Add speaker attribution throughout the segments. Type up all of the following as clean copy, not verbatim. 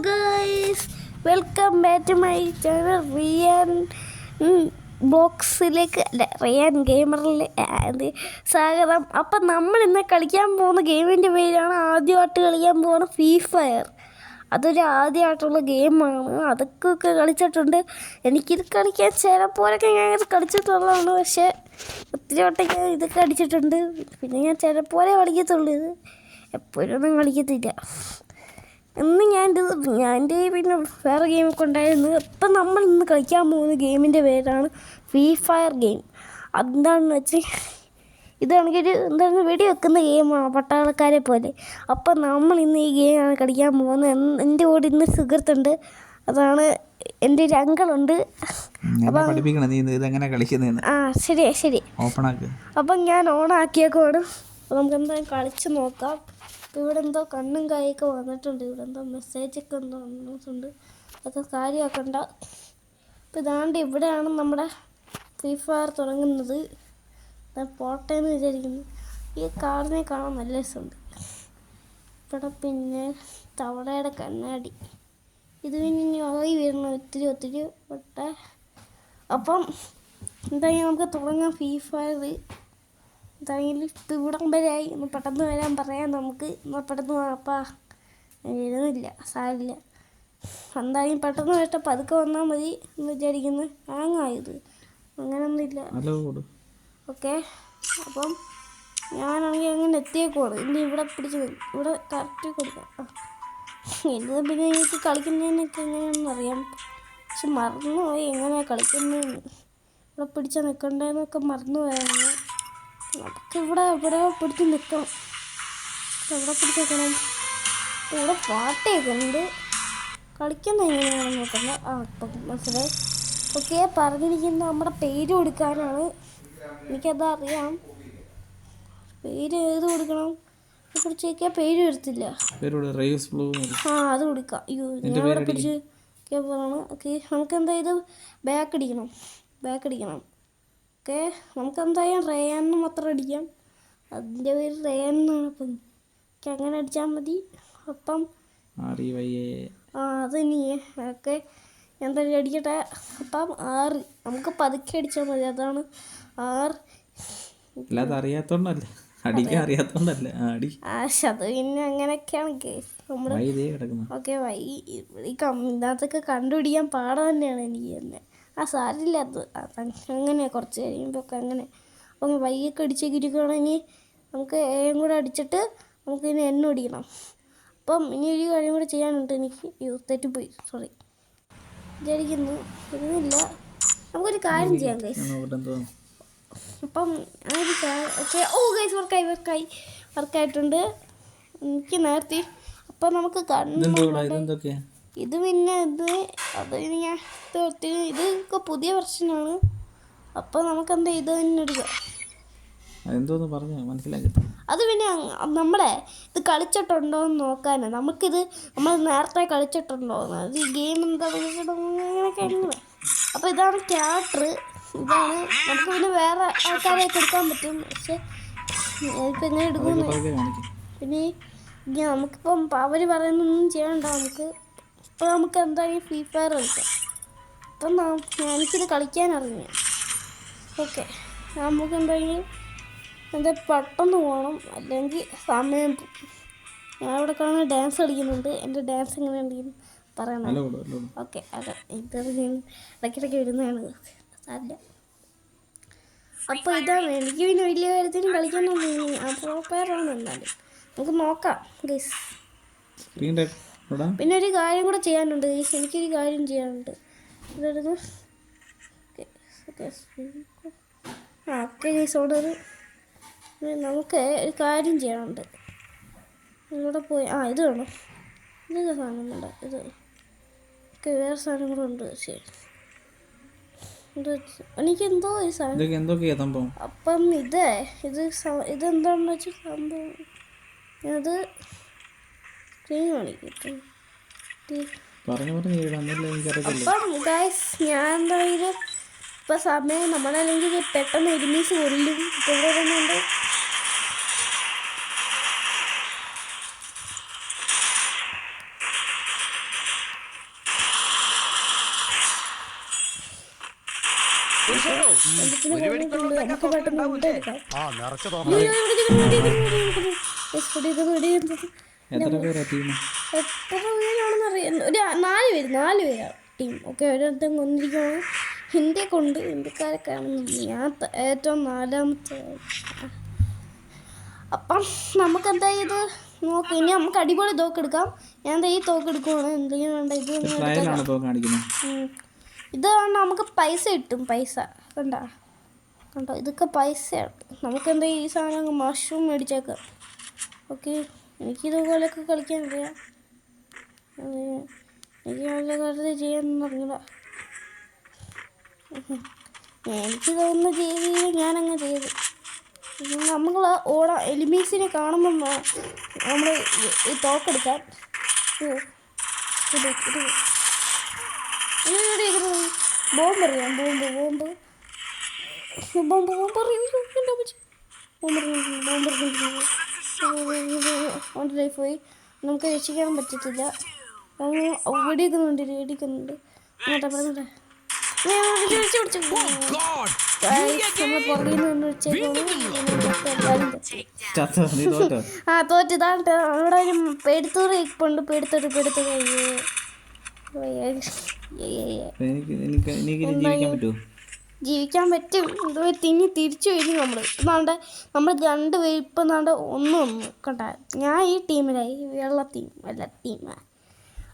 Speaker 1: Guys, welcome back to my channel Riyan ബോക്സിലേക്ക് അല്ല റിയാൻ ഗെയിമറിൽ സ്വാഗതം. അപ്പം നമ്മൾ ഇന്ന് കളിക്കാൻ പോകുന്ന ഗെയിമിൻ്റെ പേരാണ്, ആദ്യമായിട്ട് കളിക്കാൻ പോകുന്ന ഫ്രീ ഫയർ. അതൊരു ആദ്യമായിട്ടുള്ള ഗെയിമാണ്. അതൊക്കെ കളിച്ചിട്ടുണ്ട്. എനിക്കിത് കളിക്കാൻ ചിലപ്പോഴൊക്കെ ഞാൻ ഇത് കളിച്ചിട്ടുള്ളതാണ്, പക്ഷേ ഒത്തിരി വട്ടം ഞാൻ ഇതൊക്കെ കളിച്ചിട്ടുണ്ട്. പിന്നെ ഞാൻ ചിലപ്പോഴേ കളിക്കത്തുള്ളൂ, ഇത് എപ്പോഴൊന്നും കളിക്കത്തില്ല. ഇന്ന് എൻ്റെ പിന്നെ വേറെ ഗെയിമൊക്കെ ഉണ്ടായിരുന്നു. ഇപ്പം നമ്മൾ ഇന്ന് കളിക്കാൻ പോകുന്ന ഗെയിമിൻ്റെ പേരാണ് ഫ്രീ ഫയർ ഗെയിം. അതെന്താണെന്ന് വെച്ചാൽ ഇതാണെങ്കിൽ എന്താണ് വെടി വെക്കുന്ന ഗെയിമാണ്, പട്ടാളക്കാരെ പോലെ. അപ്പം നമ്മൾ ഇന്ന് ഈ ഗെയിമാണ് കളിക്കാൻ പോകുന്നത്. എൻ്റെ കൂടെ ഇന്ന് സുഹൃത്തുണ്ട്, അതാണ് എൻ്റെ ഒരു അങ്കിളുണ്ട്. ശരി. അപ്പം ഞാൻ ഓണാക്കിയേക്കോട് നമുക്ക് എന്തായാലും കളിച്ച് നോക്കാം. ഇവിടെ എന്തോ കണ്ണും കായൊക്കെ വന്നിട്ടുണ്ട്. ഇവിടെ എന്തോ മെസ്സേജൊക്കെ എന്തോ വന്നിട്ടുണ്ട്. അതൊക്കെ കാര്യമാക്കണ്ട. ഇപ്പം ഇതാണ്ട് ഇവിടെയാണ് നമ്മുടെ ഫ്രീ ഫയർ തുടങ്ങുന്നത്. പോട്ടെ എന്ന് വിചാരിക്കുന്നു. ഈ കാറിനെ കാണാൻ നല്ല രസമുണ്ട്. ഇവിടെ പിന്നെ തവളയുടെ കണ്ണാടി, ഇത് പിന്നെ ആയി വരുന്ന ഒത്തിരി പൊട്ടെ. അപ്പം എന്തായാലും നമുക്ക് തുടങ്ങാം ഫ്രീ ഫയർ. എന്തായാലും ഇപ്പം ഇവിടം വരെ ആയി. ഒന്ന് പെട്ടെന്ന് വരാൻ പറയാം നമുക്ക്. എന്നാൽ പെട്ടെന്ന് വാപ്പാ, വരുന്നില്ല, സാരില്ല. എന്തായാലും പെട്ടെന്ന് വരട്ടെ, പതുക്കെ വന്നാൽ മതി എന്ന് വിചാരിക്കുന്നു. ഹാങ്ങായത് അങ്ങനെയൊന്നുമില്ല. ഓക്കെ, അപ്പം ഞാനാണെങ്കിൽ അങ്ങനെ എത്തിയേക്കുവാണ്. ഇനി ഇവിടെ പിടിച്ച് ഇവിടെ കറക്റ്റ് കൊടുക്കാം. ഇത് പിന്നെ എനിക്ക് കളിക്കുന്നതിനൊക്കെ എങ്ങനെയാണെന്ന് അറിയാം, പക്ഷെ മറന്നുപോയി എങ്ങനെയാണ് കളിക്കുന്നതെന്ന്. ഇവിടെ പിടിച്ച് നിൽക്കണ്ടേന്നൊക്കെ മറന്നു പോയായിരുന്നു. നമുക്ക് ഇവിടെ പിടിച്ച് നിൽക്കണം. എവിടെ പിടിച്ച് നിൽക്കണം? ഇവിടെ പാട്ടയൊക്കെ ഉണ്ട്. കളിക്കുന്നത് എങ്ങനെയാണെന്ന് നോക്കണ്ട. ഇപ്പം മനസ്സിലായി. ഓക്കെ, പറഞ്ഞിരിക്കുന്നത് നമ്മുടെ പേര് കൊടുക്കാനാണ്. എനിക്കത് അറിയാം. പേര് ഏത് കൊടുക്കണം? പിടിച്ചേക്കാ പേര് വരത്തില്ല. അത് കൊടുക്കാം. അയ്യോ, ഞാൻ ഇവിടെ പിടിച്ച് പറയണം. ഓക്കെ, നമുക്ക് എന്താ ഇത് ബാക്ക് അടിക്കണം. ഓക്കെ, നമുക്ക് എന്തായാലും റേയാന്ന് മാത്രം അടിക്കാം. അതിൻ്റെ പേര് റേയാൻ എന്നാണ്. അപ്പം എനിക്ക് അങ്ങനെ അടിച്ചാൽ മതി. അപ്പം അത് ഇനി ഓക്കെ, ഞാൻ എന്തായാലും അടിക്കട്ടെ. അപ്പം 6 നമുക്ക് പതുക്കെ അടിച്ചാൽ മതി. അതാണ് 6.
Speaker 2: അറിയാത്തോണ്ടല്ല. അത്
Speaker 1: പിന്നെ അങ്ങനെയൊക്കെയാണ് നമ്മൾ. ഓക്കെ, ഇതിനകത്തൊക്കെ കണ്ടുപിടിക്കാൻ പാടം തന്നെയാണ് എനിക്ക് തന്നെ. സാരില്ല, അങ്ങനെ കുറച്ച് കഴിയുമ്പോഴൊക്കെ അങ്ങനെ അപ്പം വൈകൊക്കെ അടിച്ചേക്കിരിക്കുകയാണെങ്കിൽ നമുക്ക് ഏയും കൂടെ അടിച്ചിട്ട് നമുക്ക് ഇനി എണ്ണ അടിക്കണം. അപ്പം ഇനി ഒരു കാര്യം കൂടെ ചെയ്യാനുണ്ട് എനിക്ക്. തെറ്റിപ്പോയി, സോറി. വിചാരിക്കുന്നു ഇരുന്നില്ല. നമുക്കൊരു കാര്യം ചെയ്യാം ഗൈസ്. അപ്പം ഗൈസ് വർക്കായിട്ടുണ്ട് എനിക്ക് നേരത്തെ. അപ്പം നമുക്ക് ഇത് പിന്നെ ഇതൊക്കെ പുതിയ വെർഷനാണ്. അപ്പം നമുക്ക് എന്താ ഇത് തന്നെ എടുക്കാം. അത് പിന്നെ നമ്മളെ ഇത് കളിച്ചിട്ടുണ്ടോ എന്ന് നോക്കാനാണ്. നമുക്കിത് നമ്മൾ നേരത്തെ കളിച്ചിട്ടുണ്ടോ അത് ഈ ഗെയിം എന്താ അങ്ങനെയൊക്കെ. അപ്പോൾ ഇതാണ് ക്യാരക്ടർ. ഇതാണ് നമുക്ക് പിന്നെ വേറെ ആൾക്കാരെയൊക്കെ എടുക്കാൻ പറ്റും. പക്ഷേ ഇപ്പം എങ്ങനെ എടുക്കുന്നു പിന്നെ നമുക്കിപ്പം അവർ പറയുന്നൊന്നും ചെയ്യണ്ട. ഇപ്പോൾ നമുക്ക് എന്തായാലും ഫ്രീ ഫയർ കളിക്കാം. അപ്പം എനിക്കിത് കളിക്കാൻ അറിയാം. ഓക്കെ, നമുക്ക് എന്തായാലും പെട്ടെന്ന് പോകണം, അല്ലെങ്കിൽ സമയം. ഞാൻ ഇവിടെ കാണുന്ന ഡാൻസ് കളിക്കുന്നുണ്ട്. എൻ്റെ ഡാൻസ് എങ്ങനെയുണ്ടെങ്കിലും പറയണം. ഓക്കെ, അതെ, ഇടയ്ക്കിടയ്ക്ക് വരുന്നതാണ്, സാരില്ല. അപ്പോൾ ഇതാണ് എനിക്ക് പിന്നെ വലിയ കാര്യത്തിനും കളിക്കാനൊന്നും പ്രോപ്പറാണ്. എന്നാലും നമുക്ക് നോക്കാം ഗൈസ്. പിന്നെ ഒരു കാര്യം കൂടെ ചെയ്യാനുണ്ട് ഗൈസ്. എനിക്കൊരു കാര്യം ചെയ്യാനുണ്ട്. ഇതായിരുന്നു ഓക്കെ ഗൈസ്, ഓർഡർ. നമുക്ക് ഒരു കാര്യം ചെയ്യാനുണ്ട്. ഇവിടെ പോയി ഇത് വേണം. ഇതൊക്കെ സാധനം വേണ്ട. ഇത് ഒക്കെ വേറെ സാധനം കൂടെ ഉണ്ട്. ശരി, എനിക്കെന്തോ ഒരു സാധനം. അപ്പം ഇതെന്താണെന്ന് വെച്ചാൽ സംഭവം അത് സ്ക്രീൻ കാണിക്കും. അപ്പം ഗൈസ്, ഞാൻ എന്തായാലും ഇപ്പം സമയം നമ്മളല്ലെങ്കിൽ പെട്ടെന്ന് ഒരുമിച്ച് കൊല്ലും. ഇപ്പം ഇവിടെ വരുന്നുണ്ട്. നമുക്ക് പെട്ടെന്ന് കൊണ്ടെടുക്കാം.
Speaker 2: എത്ര പേരാ ടീം?
Speaker 1: എത്ര പേരാണെന്ന് അറിയാം. ഒരു 4 പേരാണ് ടീം. ഓക്കെ, ഓരോരുത്തരും കൊന്നിരിക്കുകയാണ്. ഹിന്ദിയെ കൊണ്ട് ഹിന്ദിക്കാരൊക്കെ ആണെന്ന് ഞാൻ ഏറ്റവും 4ാമത്തെ. അപ്പം നമുക്ക് എന്താ ഇത് നോക്കാം. ഇനി നമുക്ക് അടിപൊളി തോക്കെടുക്കാം. ഞാൻ എന്താ ഈ തോക്കെടുക്കുവാണ്. എന്തെങ്കിലും വേണ്ട ഇത് ഇത് കൊണ്ട് നമുക്ക് പൈസ കിട്ടും. പൈസ കണ്ടോ, ഇതൊക്കെ പൈസയാണ്. നമുക്കെന്താ ഈ സാധനം മഷ്റൂം മേടിച്ചേക്കാം. ഓക്കെ, എനിക്കിതുപോലെയൊക്കെ കളിക്കാൻ അറിയാം. എനിക്ക് നല്ല കാര്യത്തിൽ ചെയ്യാനൊന്നും അറിയില്ല. എനിക്ക് തോന്നുന്ന രീതിയിൽ ഞാനങ്ങ് ചെയ്തു. നമ്മൾ എലിമീസിനെ കാണുമ്പം നമ്മൾ ഈ തോക്കെടുക്കാം. ബോംബറിയാം. ലൈഫ് പോയി. നമുക്ക് രക്ഷിക്കാൻ പറ്റത്തില്ല. വെടിക്കുന്നുണ്ട്. തോറ്റിതാണ്ട് അവിടെ ഒരു പെടുത്തൂറ് ഇപ്പുണ്ട്. പെടുത്തൂര് ജീവിക്കാൻ പറ്റും. ഇതുവരെ തിരിച്ചു വരും. നമ്മൾ 2 പേര് ഇപ്പം ഒന്ന് കണ്ട. ഞാൻ ഈ ടീമിലായി, വെള്ള ടീം അല്ല ടീമാ.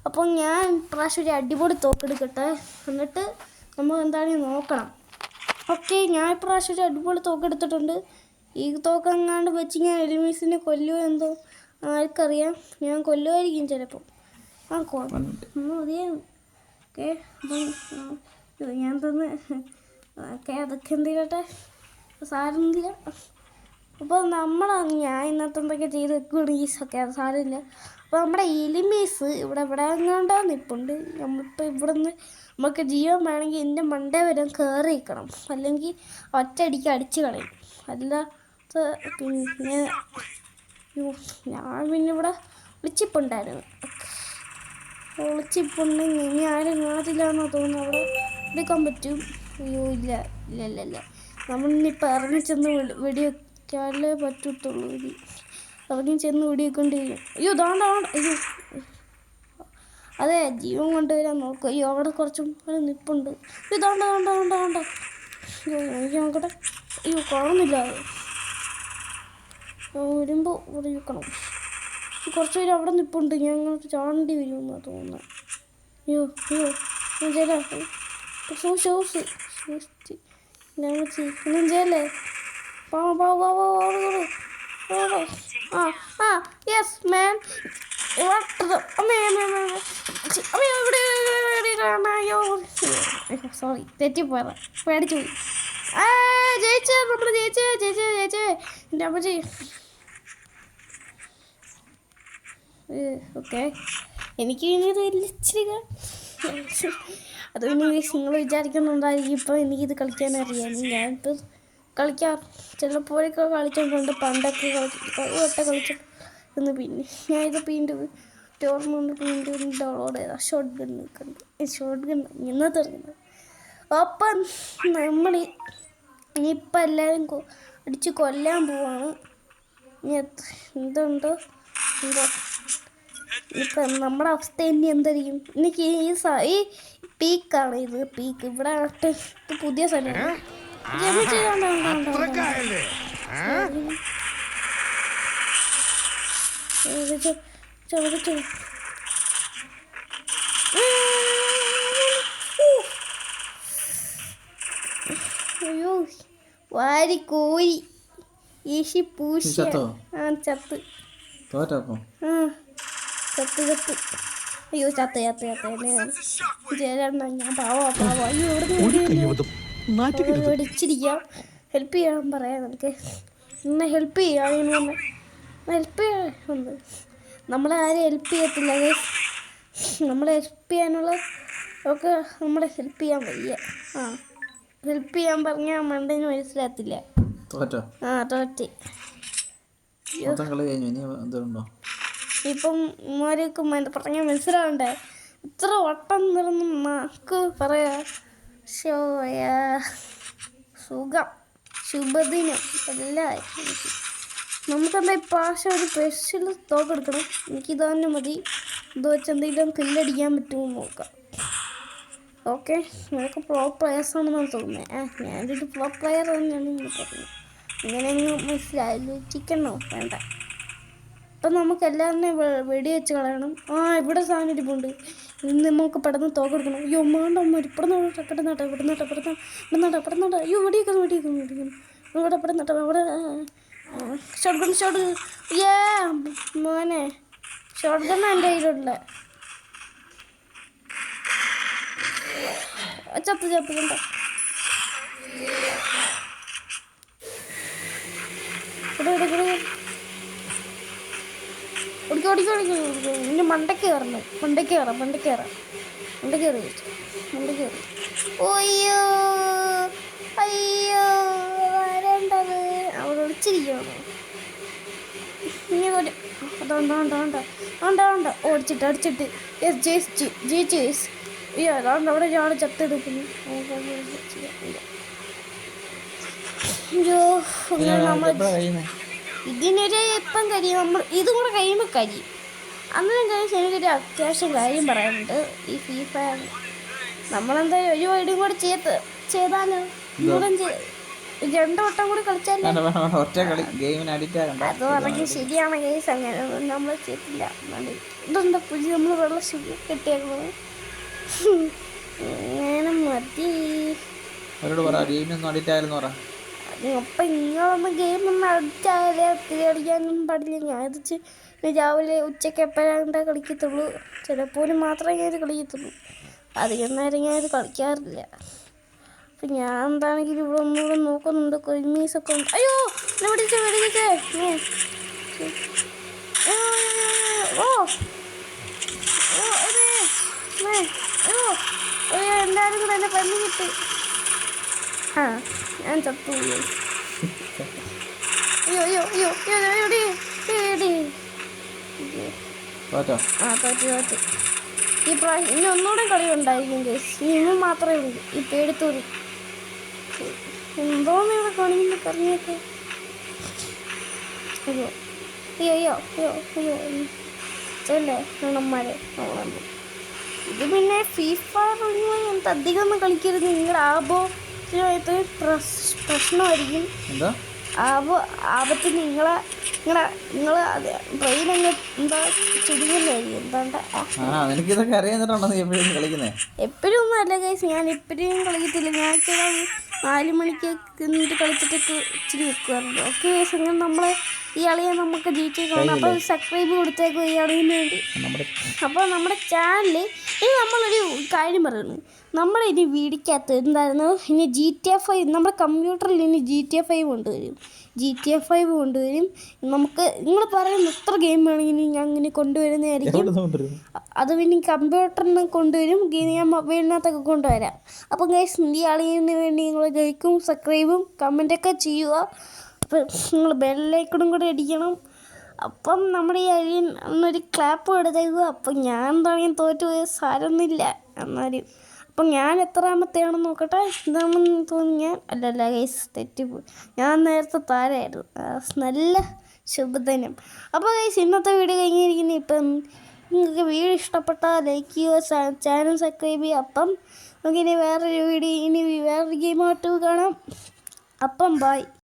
Speaker 1: അപ്പോൾ ഞാൻ പ്രാവശ്യം ഒരു അടിപൊളി തോക്കെടുക്കട്ടെ. എന്നിട്ട് നമ്മൾ എന്താണെന്ന് നോക്കണം. ഓക്കെ, ഞാൻ ഇപ്രാവശ്യം ഒരു അടിപൊളി തോക്കെടുത്തിട്ടുണ്ട്. ഈ തോക്കെങ്ങാണ്ട് വെച്ച് ഞാൻ എലിമീസിനെ കൊല്ലുമോ എന്തോ ആർക്കറിയാം. ഞാൻ കൊല്ലുമായിരിക്കും ചിലപ്പോൾ. മതിയാ. ഓക്കെ, അപ്പം ഞാൻ തന്നെ ഓക്കെ അതൊക്കെ എന്തിരട്ടെ, സാരമില്ല. അപ്പോൾ ഞാൻ ഇന്നത്തെ എന്തൊക്കെ ചെയ്ത് വെക്കുകയാണെങ്കിൽ ഓക്കെ അത് സാരമില്ല. അപ്പോൾ നമ്മുടെ എലിമീസ് ഇവിടെ എങ്ങാണ്ടാ നിൽപ്പുണ്ട്. നമ്മളിപ്പോൾ ഇവിടെ നിന്ന് നമുക്ക് ജീവൻ വേണമെങ്കിൽ എൻ്റെ മണ്ടേ വരെ കയറി നിൽക്കണം. അല്ലെങ്കിൽ ഒറ്റയടിക്ക് അടിച്ച് കളയും. അല്ലാത്ത പിന്നെ ഞാൻ പിന്നെ ഇവിടെ വിളിച്ചിപ്പുണ്ടായിരുന്നു. വിളിച്ചിപ്പുണ്ടെങ്കിൽ ഇനി ആരും കാണത്തില്ലാന്നോ തോന്നുന്നു. അവിടെ എടുക്കാൻ പറ്റും. അയ്യോ ഇല്ല. നമ്മളിനിപ്പോൾ ഇറങ്ങി ചെന്ന് വെടിവെക്കാനേ പറ്റത്തുള്ളൂ. ഇറങ്ങി ചെന്ന് വെടിവെക്കൊണ്ടിരിക്കും. അയ്യോ അയ്യോ അതെ, ജീവൻ കൊണ്ടുവരാൻ നോക്കുക. അയ്യോ അവിടെ കുറച്ചും നിൽപ്പുണ്ട്. ഇതാണ്ട. അയ്യോ എനിക്ക് നോക്കട്ടെ. അയ്യോ കാണുന്നില്ല. വരുമ്പോൾ ഇവിടെ നിൽക്കണം. കുറച്ച് പേര് അവിടെ നിൽപ്പുണ്ട്. ഞാൻ അങ്ങോട്ട് ചാണ്ടി വരുമെന്നാണ് തോന്നുന്നത്. അയ്യോ ഒന്നും ചെയ്യല്ലേ. യെസ് മാൻ. സോറി, തെറ്റിപ്പോയതാ. പേടിച്ചു പോയി. ജയിച്ചേ നമ്മൾ ജയിച്ചേ. എൻ്റെ അമ്മച്ചി. ഓക്കെ, എനിക്ക് ഇനി ഇത് ഇച്ചിരി അത് പിന്നെ നിങ്ങൾ വിചാരിക്കുന്നുണ്ടായിരിക്കും ഇപ്പോൾ എനിക്കിത് കളിക്കാനറിയാം. ഞാനിപ്പോൾ കളിക്കാം. ചിലപ്പോഴൊക്കെ കളിച്ചിട്ടുണ്ട്. പണ്ടൊക്കെ കളിച്ചു. പിന്നെ ഞാൻ ഇത് വീണ്ടും ഡൗൺലോഡ് ചെയ്താൽ ഷോർട്ട് ഗൺ ഇന്നത്തെ ഇറങ്ങുന്നത്. അപ്പം നമ്മൾ ഇനിയിപ്പോൾ എല്ലാവരും അടിച്ച് കൊല്ലാൻ പോവാണ്. എന്തുണ്ടോ ഇപ്പം നമ്മുടെ അവസ്ഥ ഇനി എന്തായിരിക്കും. എനിക്ക് ഈ പീക്കാണ്. ഇത് പീക്ക് ഇവിടെ ഇത് പുതിയ സ്ഥലമാണ്. അയ്യോ വാരി കോരി ഈശി പൂശി ചത്ത്. അയ്യോ ചത്ത് ഞാൻ പാവാ. അയ്യോ ഇവിടെ ഇച്ചിരിക്കാം. ഹെൽപ്പ് ചെയ്യാൻ പറയാം. നമുക്ക് എന്നെ ഹെൽപ്പ് ചെയ്യാം. ഉണ്ട്. നമ്മളെ ആരും ഹെൽപ്പ് ചെയ്യത്തില്ല. നമ്മളെ ഹെൽപ്പ് ചെയ്യാനുള്ള ഒക്കെ നമ്മളെ ഹെൽപ്പ് ചെയ്യാൻ വയ്യ. ഹെൽപ്പ് ചെയ്യാൻ പറഞ്ഞാൽ മണ്ടന് മനസ്സിലാകത്തില്ല. തോറ്റ്. ഇപ്പം ഉമ്മാരൊക്കെ പറഞ്ഞാൽ മനസ്സിലാവണ്ടേ. ഇത്ര വട്ടം നിറഞ്ഞ മാക്ക് പറയാ. ഷോയാ സുഖം, ശുഭദിനം എല്ലാം. നമുക്കെന്താ ഇപ്രാവശ്യം ഒരു സ്പെഷ്യൽ സ്റ്റോക്ക് എടുക്കണം. എനിക്കിത് തന്നെ മതി. ഇത് വെച്ച് എന്തെങ്കിലും കില്ലടിക്കാൻ പറ്റുമോ നോക്കാം. ഓക്കെ, നിനക്ക് പ്രോ പ്ലെയേഴ്സാണെന്നാണ് തോന്നുന്നത്. ഞാനൊരു പ്രോ പ്ലെയർ തന്നെയാണ് ഇങ്ങനെ പറഞ്ഞത്. ഇങ്ങനെയൊന്നും മനസ്സിലായില്ല. ചിക്കനോ വേണ്ട. അപ്പം നമുക്ക് എല്ലാവരും വെടി വെച്ച് കളയണം. ഇവിടെ സാധനം ഇരിപ്പുണ്ട്. ഇന്ന് നമുക്ക് പെട്ടെന്ന് തോക്കെടുക്കണം. അയ്യോ മാണ്ടമ്മ ഇവിടുന്നോട്ടെ. അയ്യോ വെടിയേക്കുന്നു ഇവിടെ പെടുന്നോട്ടെ. അവിടെ ഷോട്ട് മോനെ ഷോട്ട് ഗൺ എൻ്റെ കയ്യിലുള്ള ചത്ത് കണ്ടോ. ഓടിക്കോ ഇനി മണ്ടയ്ക്ക് കയറാം. അയ്യോ വരേണ്ടത് അവിടെ ഒളിച്ചിരിക്കണോ. ഇനി അതുകൊണ്ട് അടിച്ചിട്ട് ജയിച്ച്. അയ്യോ അതാണ്ട് അവിടെ ഞാൻ ചത്തെടുക്കുന്നു. ഇതിനൊരു എപ്പം കഴിയും. നമ്മൾ ഇതും കൂടെ കഴിയുമ്പോൾ കഴിയും. അന്നേരം കഴിച്ച് എനിക്കൊരു അത്യാവശ്യം കാര്യം പറയാനുണ്ട്. ഈ ഫ്രീ ഫയർ നമ്മളെന്തായാലും ഒരു വൈഡും കൂടെ ചെയ്താലോ. 2 വട്ടം കൂടി കളിച്ചാലോ. അത് പറഞ്ഞ് ശരിയാണ് കേസ്. അങ്ങനെ നമ്മൾ ചെയ്തില്ല. ഇതെന്താ പുതിയ നമ്മൾ വെള്ളം കെട്ടിയേക്കുന്നത്. അങ്ങനെ മതി. അപ്പം നിങ്ങളൊന്നും ഗെയിമൊന്നും അടിച്ചാലേ ഒത്തിരി കളിക്കാനൊന്നും പാടില്ല. ഞാൻ ഇത് രാവിലെ ഉച്ചയ്ക്ക് എപ്പോഴാണ് കളിക്കത്തുള്ളൂ. ചിലപ്പോൾ മാത്രമേ ഞാൻ ഇത് കളിക്കത്തുള്ളൂ. അധികം നേരം ഞാനിത് കളിക്കാറില്ല. അപ്പം ഞാൻ എന്താണെങ്കിലും ഇവിടെ ഒന്നുകൂടെ നോക്കുന്നുണ്ട്. കൊയ്മീസൊക്കെ ഉണ്ട്. അയ്യോ വെടിച്ചേ എല്ലാവരും കൂടെ എന്നെ പന്നി കിട്ടി. ഞാൻ ചത്തുപോയി. അയ്യോ തോറ്റു. ഈ പ്രാവശ്യം ഇനി ഒന്നുകൂടെ കളി ഉണ്ടായിരിക്കും കേസ്. ഇനി മാത്രമേ ഉള്ളൂ ഈ പേടിത്തോറി. എന്തോന്ന് ഇവിടെ കാണിക്കുന്ന പറഞ്ഞേക്കെ. അയ്യോ ചെല്ലേ നമ്മമാരെ നോക്കണം. ഇത് പിന്നെ ഫീഫ അധികം ഒന്നും കളിക്കരുത്. നിങ്ങളുടെ ആബോയിട്ട് പ്രശ്നമായിരിക്കും. ആപത്ത് നിങ്ങളെ ബ്രെയിൻ അങ്ങ് എന്താ ചുരുങ്ങുന്നതായിരിക്കും. എപ്പോഴും ഒന്നും അല്ല ഗൈസ്. ഞാൻ എപ്പോഴും കളിക്കത്തില്ല. ഞാൻ 4 മണിക്ക് നിന്നിട്ട് കളിച്ചിട്ടൊക്കെ ഇച്ചിരി വെക്കുവാറുണ്ട്. ഓക്കെ ഗൈസ്, അങ്ങനെ നമ്മളെ ഈ അളിയെ നമുക്ക് ജയിച്ചേക്കണം. അപ്പോൾ സബ്സ്ക്രൈബ് കൊടുത്തേക്കും ഈ അളിയിന് വേണ്ടി. അപ്പോൾ നമ്മുടെ ചാനലിൽ ഇനി നമ്മളൊരു കാര്യം പറയുന്നു. നമ്മളിനി വീടിക്കകത്ത് എന്തായിരുന്നു ഇനി GTA 5 നമ്മുടെ കമ്പ്യൂട്ടറിൽ ഇനി GTA 5 കൊണ്ടുവരും. നമുക്ക് നിങ്ങൾ പറയുന്ന എത്ര ഗെയിം വേണമെങ്കിലും ഞാൻ അങ്ങനെ കൊണ്ടുവരുന്നതായിരിക്കും. അത് പിന്നെ കമ്പ്യൂട്ടറിന് കൊണ്ടുവരും. ഞാൻ മൊബൈലിനകത്തൊക്കെ കൊണ്ടുവരാം. അപ്പം ഗൈസ് ഈ അളിയന് വേണ്ടി നിങ്ങൾ ലൈക്കും സബ്സ്ക്രൈബും കമൻറ്റൊക്കെ ചെയ്യുക. അപ്പം നിങ്ങൾ ബെല്ലൈക്കണും കൂടെ അടിക്കണം. അപ്പം നമ്മുടെ ഈ അളിയൻ ഒന്നൊരു ക്ലാപ്പ് എടുത്തേക്കുക. അപ്പം ഞാൻ എന്താണെങ്കിലും തോറ്റുപോയ സാരമൊന്നുമില്ല. എന്നാലും അപ്പം ഞാൻ എത്രാമത്തെയാണെന്ന് നോക്കട്ടെ. ഇതാണെന്ന് തോന്നി ഞാൻ അല്ലല്ല ഗൈസ് തെറ്റിപ്പോയി. ഞാൻ നേരത്തെ താരമായിരുന്നു. നല്ല ശുഭദിനം. അപ്പോൾ ഗൈസ് ഇന്നത്തെ വീഡിയോ കഴിഞ്ഞിരിക്കുന്നു. ഇപ്പം നിങ്ങൾക്ക് വീഡിയോ ഇഷ്ടപ്പെട്ടാൽ ലൈക്ക് ചെയ്യുക, ചാനൽ സബ്സ്ക്രൈബ് ചെയ്യുക. അപ്പം നമുക്കിനി വേറൊരു ഗെയിമായിട്ട് കാണാം. അപ്പം ബൈ.